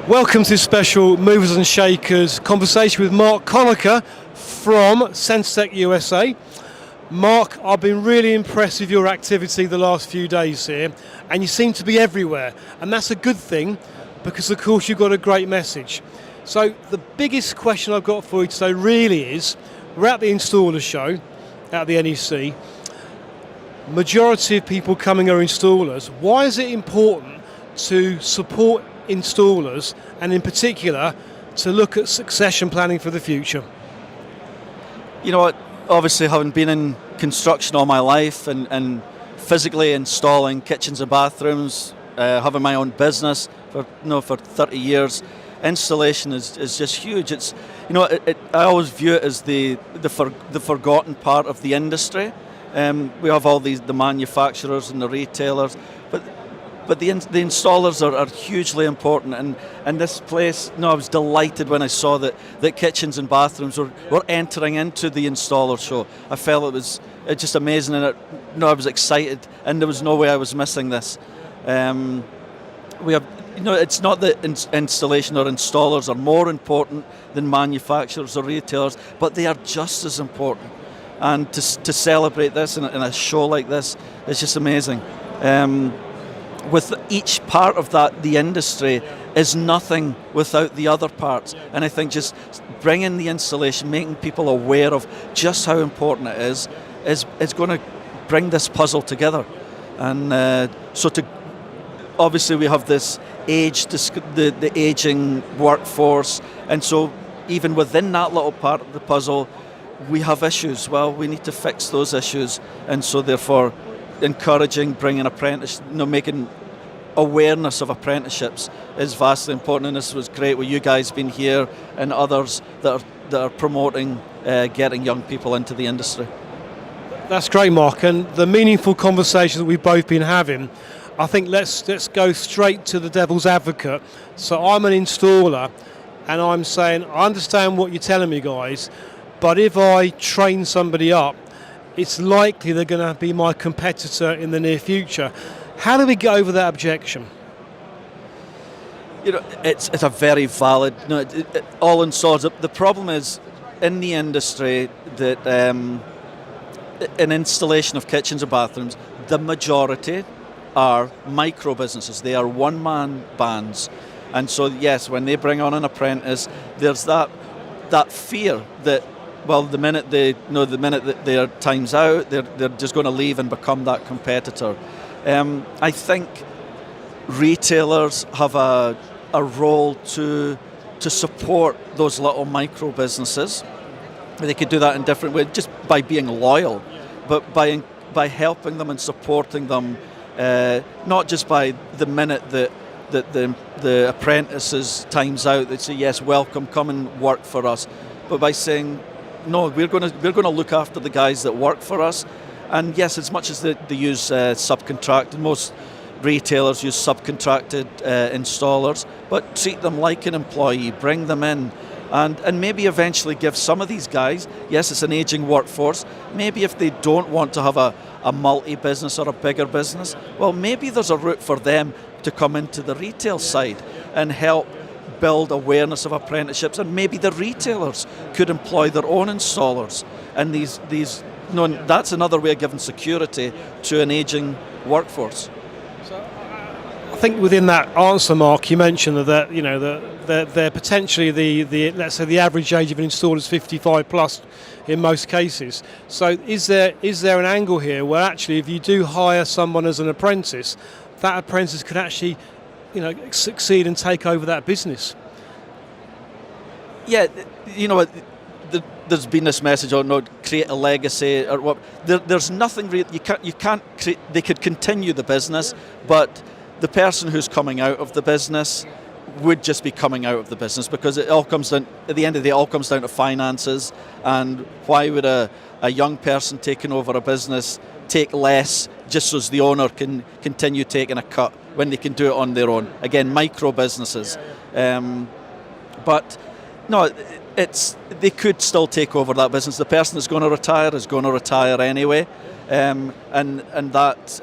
Welcome to this special Movers and Shakers conversation with Mark Conacher from SENSTEC USA. Mark, I've been really impressed with your activity the last few days here, and you seem to be everywhere, and that's a good thing because of course you've got a great message. So the biggest question I've got for you today really is, we're at the InstallerSHOW at the NEC. Majority of people coming are installers. Why is it important to support installers, and in particular to look at succession planning for the future? You know what, obviously having been in construction all my life and physically installing kitchens and bathrooms, having my own business for 30 years, installation is just huge. It's, I always view it as the forgotten part of the industry. We have all the manufacturers and the retailers, but the installers are hugally important, and this place, I was delighted when I saw that kitchens and bathrooms were entering into the InstallerSHOW. I felt it was just amazing, and I was excited, and there was no way I was missing this. We have, it's not that installation or installers are more important than manufacturers or retailers, but they are just as important. And to celebrate this in a show like this is just amazing. With each part of that, the industry is nothing without the other parts. And I think just bringing the installation, making people aware of just how important it is going to bring this puzzle together. And obviously we have this the aging workforce, and so even within that little part of the puzzle, we have issues. Well, we need to fix those issues, and so therefore encouraging, bringing apprentice, making awareness of apprenticeships is vastly important, and this was great with you guys being here and others that are promoting getting young people into the industry. That's great, Mark, and the meaningful conversation that we've both been having, I think let's go straight to the devil's advocate. So I'm an installer, and I'm saying, I understand what you're telling me, guys, but if I train somebody up, it's likely they're going to be my competitor in the near future. How do we get over that objection? It's a very valid. All installers. The problem is in the industry that in installation of kitchens and bathrooms, the majority are micro businesses. They are one-man bands, and so yes, when they bring on an apprentice, there's that fear that, well, the minute that their time's out, they're just going to leave and become that competitor. I think retailers have a role to support those little micro businesses. They could do that in different ways, just by being loyal, but by helping them and supporting them, not just by the minute that the apprentice's time's out, they say, yes, welcome, come and work for us, but by saying, no, we're going to look after the guys that work for us. And yes, as much as they use subcontracted, most retailers use subcontracted installers, but treat them like an employee, bring them in, and maybe eventually give some of these guys, yes, it's an aging workforce, maybe if they don't want to have a multi-business or a bigger business, well, maybe there's a route for them to come into the retail side and help build awareness of apprenticeships, and maybe the retailers could employ their own installers, and that's another way of giving security to an aging workforce. So I think within that answer, Mark, you mentioned that they're potentially the let's say the average age of an installer is 55 plus in most cases. So is there an angle here where actually if you do hire someone as an apprentice, that apprentice could actually succeed and take over that business? Yeah, there's been this message on create a legacy or what. There's nothing really. You can't create. They could continue the business, but the person who's coming out of the business would just be coming out of the business, because it all comes down, at the end of the day, it all comes down to finances. And why would a young person taking over a business take less just so as the owner can continue taking a cut when they can do it on their own? Again, micro businesses. But no, they could still take over that business. The person that's going to retire is going to retire anyway. and that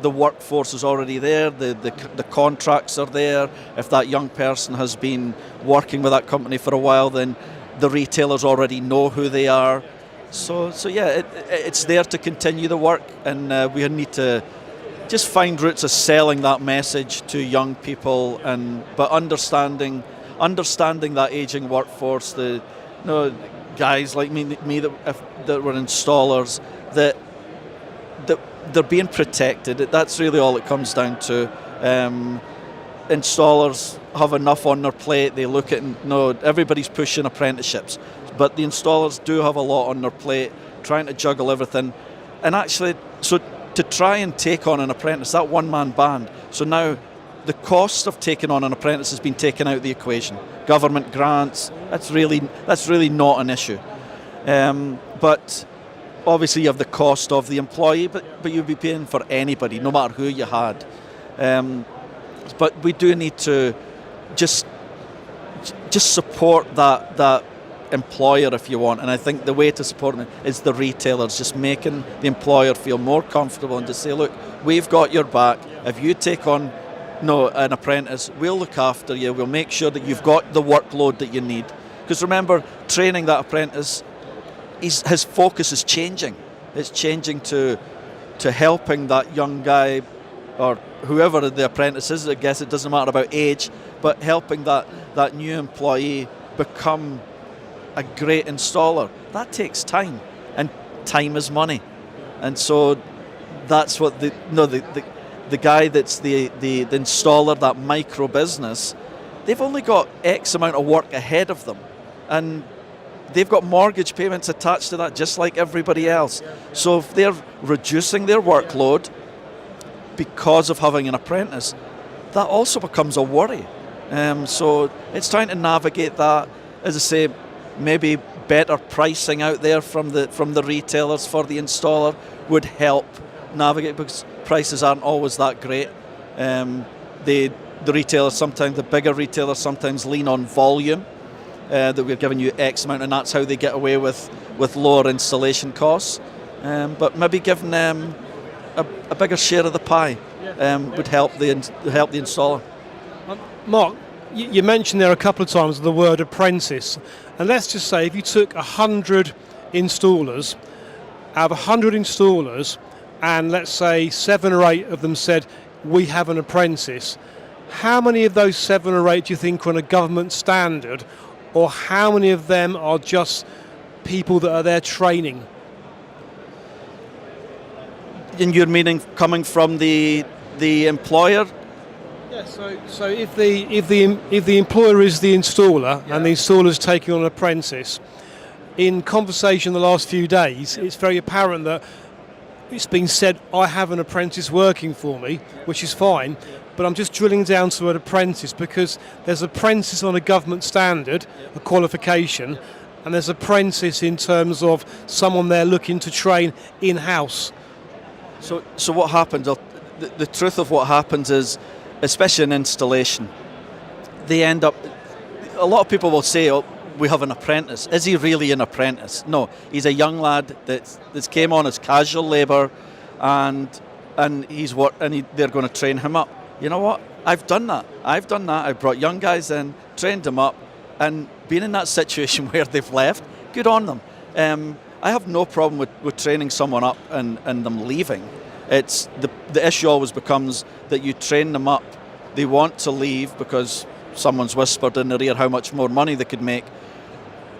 the workforce is already there, the contracts are there. If that young person has been working with that company for a while, then the retailers already know who they are. So yeah, it's there to continue the work, and we need to just find routes of selling that message to young people, but understanding that aging workforce, guys like me that were installers, that they're being protected. That's really all it comes down to. Installers have enough on their plate. They look at, everybody's pushing apprenticeships, but the installers do have a lot on their plate, trying to juggle everything. And actually, so to try and take on an apprentice, that one-man band, so now the cost of taking on an apprentice has been taken out of the equation. Government grants, that's really not an issue. But obviously you have the cost of the employee, but you'd be paying for anybody, no matter who you had. But we do need to just support that employer, if you want. And I think the way to support them is the retailers, just making the employer feel more comfortable and just say, look, we've got your back. If you take on an apprentice, we'll look after you. We'll make sure that you've got the workload that you need. Because remember, training that apprentice, his focus is changing. It's changing to helping that young guy, or whoever the apprentice is. I guess it doesn't matter about age, but helping that new employee become a great installer. That takes time, and time is money. And so that's what the guy that's the installer, that micro business, they've only got X amount of work ahead of them, and they've got mortgage payments attached to that, just like everybody else. So if they're reducing their workload because of having an apprentice, that also becomes a worry. So it's trying to navigate that. As I say, maybe better pricing out there from the retailers for the installer would help navigate, because prices aren't always that great. The retailers sometimes, the bigger retailers sometimes lean on volume, that we're giving you X amount, and that's how they get away with lower installation costs. But maybe giving them a bigger share of the pie would help the installer. Mark, you mentioned there a couple of times the word apprentice, and let's just say if you took 100 installers, out of 100 installers, and let's say 7 or 8 of them said, we have an apprentice, how many of those 7 or 8 do you think are on a government standard, or how many of them are just people that are there training? In your meaning, coming from the employer? Yeah, so if the employer is the installer, and the installer is taking on an apprentice, in conversation the last few days, it's very apparent that it's been said, I have an apprentice working for me, which is fine, but I'm just drilling down to an apprentice, because there's apprentice on a government standard, a qualification, and there's apprentice in terms of someone there looking to train in-house. So what happens, the truth of what happens is, especially in installation, they end up, a lot of people will say, oh, we have an apprentice. Is he really an apprentice? No, he's a young lad that's came on as casual labour, and they're going to train him up. You know what? I've done that. I've brought young guys in, trained them up, and been in that situation where they've left. Good on them. I have no problem with training someone up and them leaving. It's the issue always becomes that you train them up. They want to leave because someone's whispered in their ear how much more money they could make.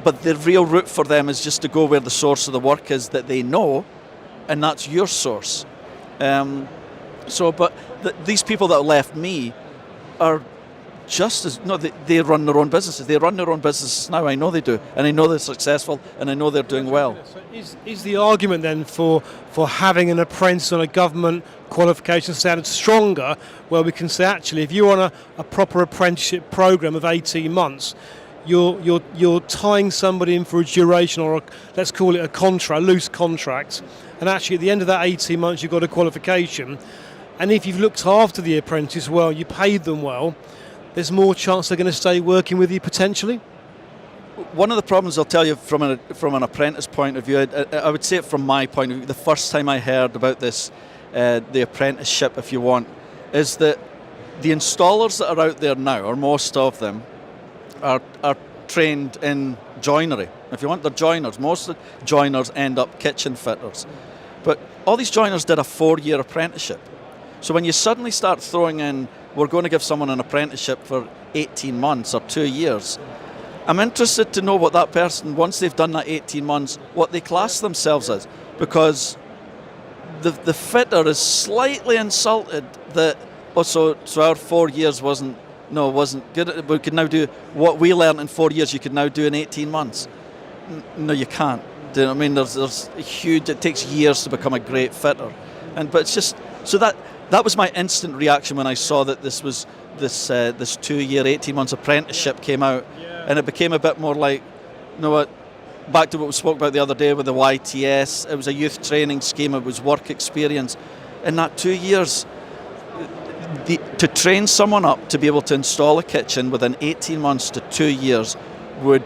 But the real route for them is just to go where the source of the work is that they know, and that's your source. These people that left me are just as, they run their own businesses. They run their own businesses now, I know they do, and I know they're successful, and I know they're doing well. So is the argument then for having an apprentice on a government qualification standard stronger, where we can say, actually, if you're on a proper apprenticeship program of 18 months, you're tying somebody in for a duration, or let's call it a loose contract, and actually at the end of that 18 months you've got a qualification, and if you've looked after the apprentice well, you paid them well, there's more chance they're going to stay working with you potentially? one of the problems I'll tell you from an apprentice point of view, I would say it from my point of view, the first time I heard about this, the apprenticeship, if you want, is that the installers that are out there now, or most of them, are trained in joinery. If you want, they're joiners. Most of the joiners end up kitchen fitters. But all these joiners did a 4-year apprenticeship. So when you suddenly start throwing in, we're going to give someone an apprenticeship for 18 months or 2 years, I'm interested to know what that person, once they've done that 18 months, what they class themselves as. Because the fitter is slightly insulted that, so our 4 years wasn't good. We could now do what we learned in 4 years, you could now do in 18 months. No, you can't. Do you know what I mean? There's a huge, it takes years to become a great fitter. But it's just, so that was my instant reaction when I saw that this 2-year, 18 months apprenticeship came out. And it became a bit more like, you know what, back to what we spoke about the other day with the YTS, it was a youth training scheme, it was work experience. In that 2 years, to train someone up to be able to install a kitchen within 18 months to 2 years would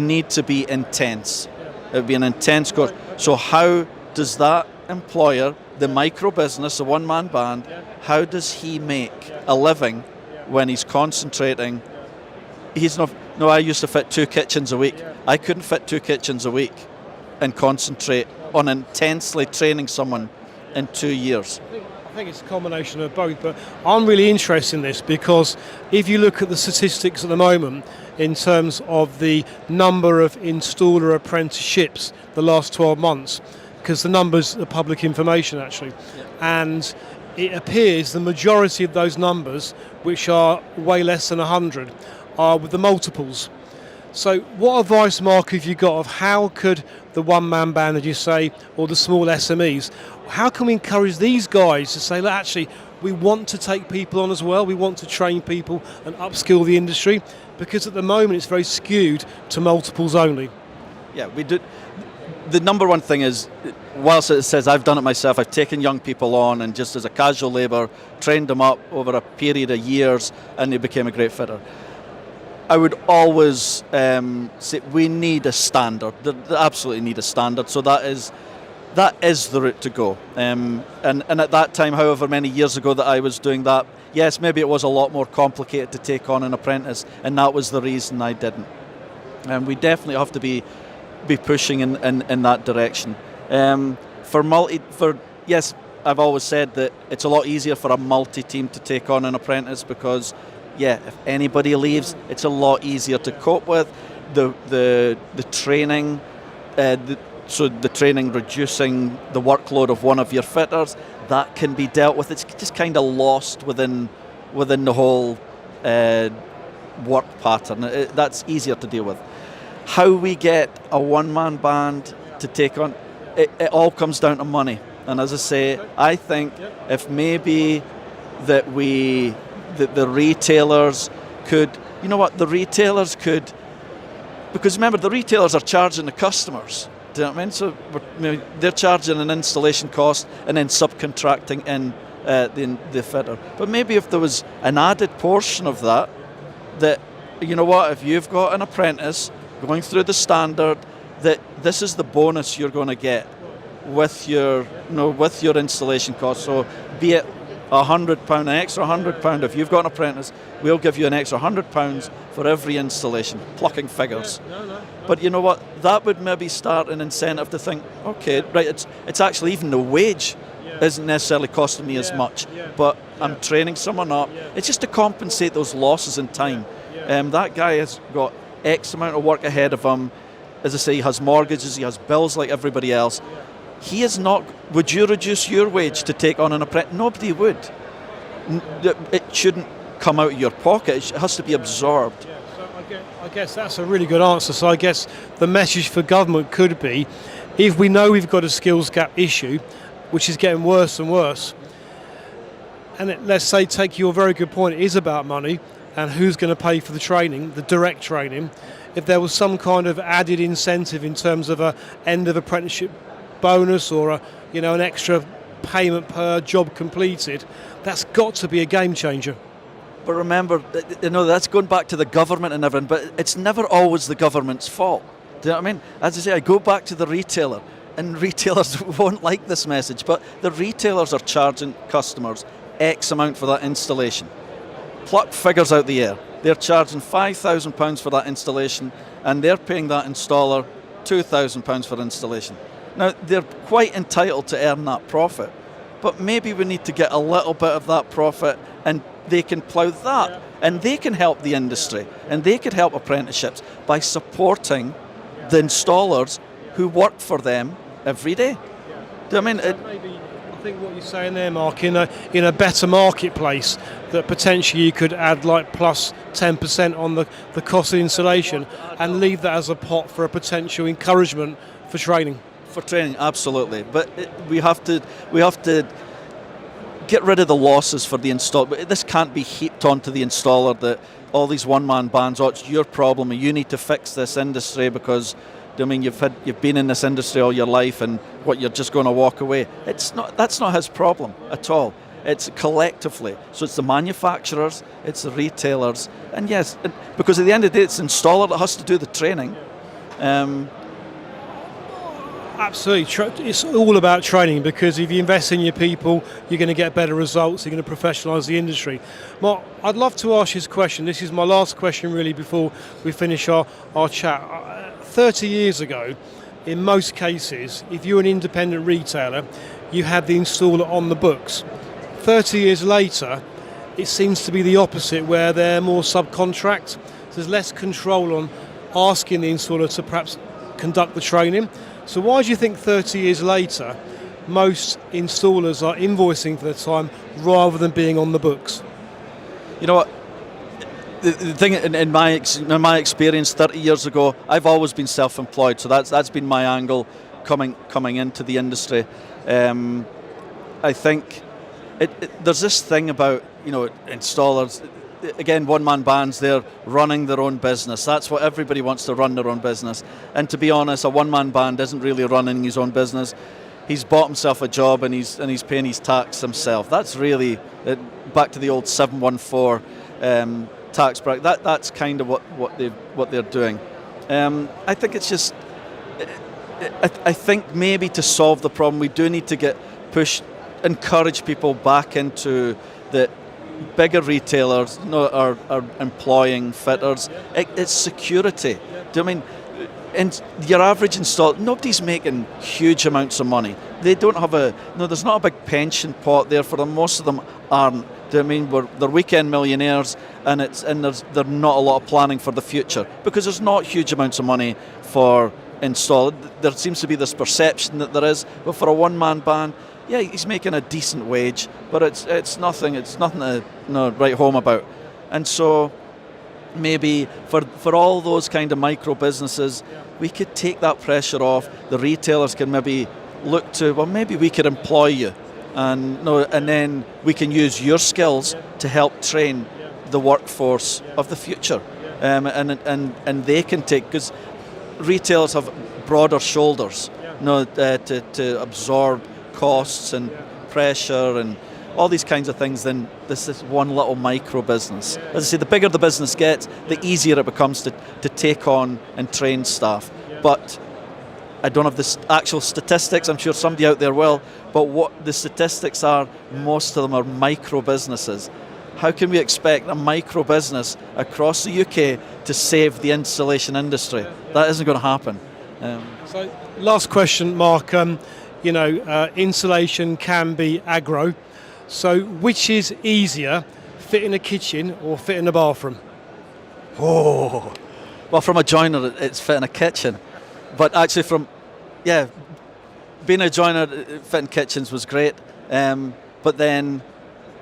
need to be intense. It would be an intense course. So how does that employer, the micro business, the one-man band, how does he make a living when he's concentrating? I used to fit 2 kitchens a week. I couldn't fit 2 kitchens a week and concentrate on intensely training someone in 2 years. I think it's a combination of both, but I'm really interested in this because if you look at the statistics at the moment in terms of the number of installer apprenticeships the last 12 months, because the numbers are public information actually, and it appears the majority of those numbers, which are way less than 100, are with the multiples. So what advice, Mark, have you got of how could the one-man band, as you say, or the small SMEs, how can we encourage these guys to say, look, actually, we want to take people on as well, we want to train people and upskill the industry, because at the moment it's very skewed to multiples only. Yeah, we do. The number one thing is, whilst it says I've done it myself, I've taken young people on and just as a casual labour, trained them up over a period of years and they became a great fitter. I would always say we need a standard. They absolutely need a standard. So that is the route to go. And at that time, however many years ago that I was doing that, yes, maybe it was a lot more complicated to take on an apprentice, and that was the reason I didn't. And we definitely have to be pushing in that direction. Yes, I've always said that it's a lot easier for a multi-team to take on an apprentice because, if anybody leaves, it's a lot easier to cope with. The training, so the training reducing the workload of one of your fitters, that can be dealt with. It's just kind of lost within the whole work pattern. That's easier to deal with. How we get a one-man band to take on, it all comes down to money. And as I say, I think if maybe that the retailers could, because remember, the retailers are charging the customers. Do you know what I mean? So they're charging an installation cost and then subcontracting in the fitter. But maybe if there was an added portion of that, if you've got an apprentice going through the standard, that this is the bonus you're going to get with your installation cost. So be it £100, an extra £100. If you've got an apprentice, we'll give you an extra £100 for every installation, plucking figures. But you know what? That would maybe start an incentive to think, okay, right, it's actually even the wage isn't necessarily costing me as much, but I'm training someone up. It's just to compensate those losses in time. That guy has got X amount of work ahead of him. As I say, he has mortgages, he has bills like everybody else. He is not. Would you reduce your wage to take on an apprentice? Nobody would. It shouldn't come out of your pocket. It has to be absorbed. So I guess that's a really good answer. So I guess the message for government could be, if we know we've got a skills gap issue, which is getting worse and worse, and let's say, take your very good point, it is about money and who's going to pay for the training, the direct training. If there was some kind of added incentive in terms of a end of apprenticeship bonus or an extra payment per job completed, that's got to be a game changer. But remember, that's going back to the government and everything, but it's never always the government's fault. Do you know what I mean? As I say, I go back to the retailer, and retailers won't like this message, but the retailers are charging customers X amount for that installation. Pluck figures out the air. They're charging £5,000 for that installation, and they're paying that installer £2,000 for installation. Now, they're quite entitled to earn that profit, but maybe we need to get a little bit of that profit, and they can plough that, and they can help the industry, and they could help apprenticeships by supporting the installers who work for them every day. Do you know what I mean? Maybe, I think what you're saying there, Mark, in a better marketplace, that potentially you could add like plus 10% on the cost of installation and leave that as a pot for a potential encouragement for training. For training, absolutely. But we have to get rid of the losses for the installer. This can't be heaped onto the installer that all these one-man bands, it's your problem and you need to fix this industry because you've been in this industry all your life and you're just going to walk away. That's not his problem at all. It's collectively. So it's the manufacturers, it's the retailers, and yes, because at the end of the day it's the installer that has to do the training. Absolutely, it's all about training, because if you invest in your people, you're going to get better results, you're going to professionalise the industry. Mark, I'd love to ask you this question. This is my last question really before we finish our chat. 30 years ago, in most cases, if you're an independent retailer, you had the installer on the books. 30 years later, it seems to be the opposite, where they're more subcontract. So there's less control on asking the installer to perhaps conduct the training. So why do you think 30 years later, most installers are invoicing for their time rather than being on the books? You know what? The thing in my experience 30 years ago, I've always been self-employed, so that's been my angle coming into the industry. I think there's this thing about installers. Again, one-man bands, they're running their own business. That's what everybody wants, to run their own business. And to be honest, a one-man band isn't really running his own business. He's bought himself a job and he's paying his tax himself. That's really back to the old 714 tax bracket. That's kind of what they're doing. I think it's just. I think maybe to solve the problem, we do need to encourage people back into the. Bigger retailers are employing fitters. It's security. Do you know what I mean? And your average installer, nobody's making huge amounts of money. They don't have there's not a big pension pot there for them. Most of them aren't. Do you know what I mean? They're weekend millionaires, and there's not a lot of planning for the future because there's not huge amounts of money for install. There seems to be this perception that there is, but for a one-man band, yeah, he's making a decent wage, but it's nothing to write home about. And so maybe for all those kind of micro businesses, we could take that pressure off. The retailers can maybe look to, well, maybe we could employ you, and then we can use your skills to help train the workforce of the future, and they can take, because retailers have broader shoulders, to absorb costs and pressure and all these kinds of things than this one little micro business. As I say, the bigger the business gets, the easier it becomes to take on and train staff. But I don't have the actual statistics, I'm sure somebody out there will, but what the statistics are, most of them are micro businesses. How can we expect a micro business across the UK to save the installation industry? That isn't going to happen. So, last question, Mark. Insulation can be aggro. So which is easier, fit in a kitchen or fit in a bathroom? Oh, well, from a joiner, it's fit in a kitchen. But actually being a joiner, fitting kitchens was great. But then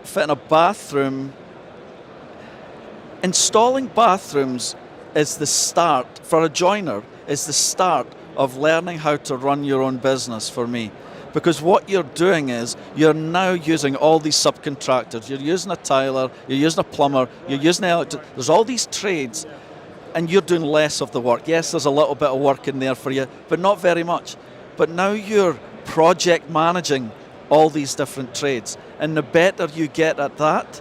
fit in a bathroom, installing bathrooms is the start, for a joiner, is the start of learning how to run your own business for me. Because what you're doing is you're now using all these subcontractors. You're using a tiler, you're using a plumber, you're using an electric. There's all these trades, and you're doing less of the work. Yes, there's a little bit of work in there for you, but not very much. But now you're project managing all these different trades. And the better you get at that,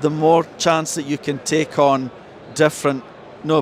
the more chance that you can take on different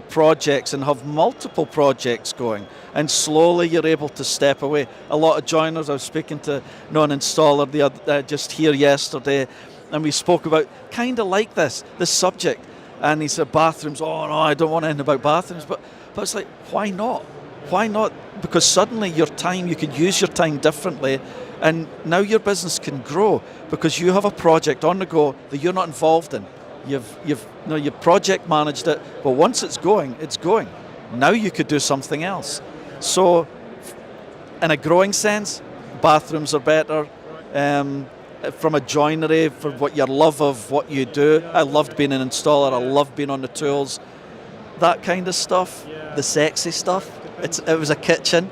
projects and have multiple projects going, and slowly you're able to step away. A lot of joiners, I was speaking to an installer just here yesterday, and we spoke about kind of like this subject, and he said bathrooms. Oh no, I don't want anything about bathrooms, but it's like, why not? Why not? Because suddenly you can use your time differently, and now your business can grow because you have a project on the go that you're not involved in. You've project managed it, but once it's going, it's going. Now you could do something else. So, in a growing sense, bathrooms are better. From a joinery, for what your love of what you do, I loved being an installer. I loved being on the tools, that kind of stuff. Yeah. The sexy stuff. It was a kitchen.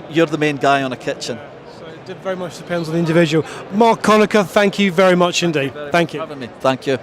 You're the main guy on a kitchen. So it very much depends on the individual. Mark Conacher, thank you very much indeed. Thank you. Having me. Thank you.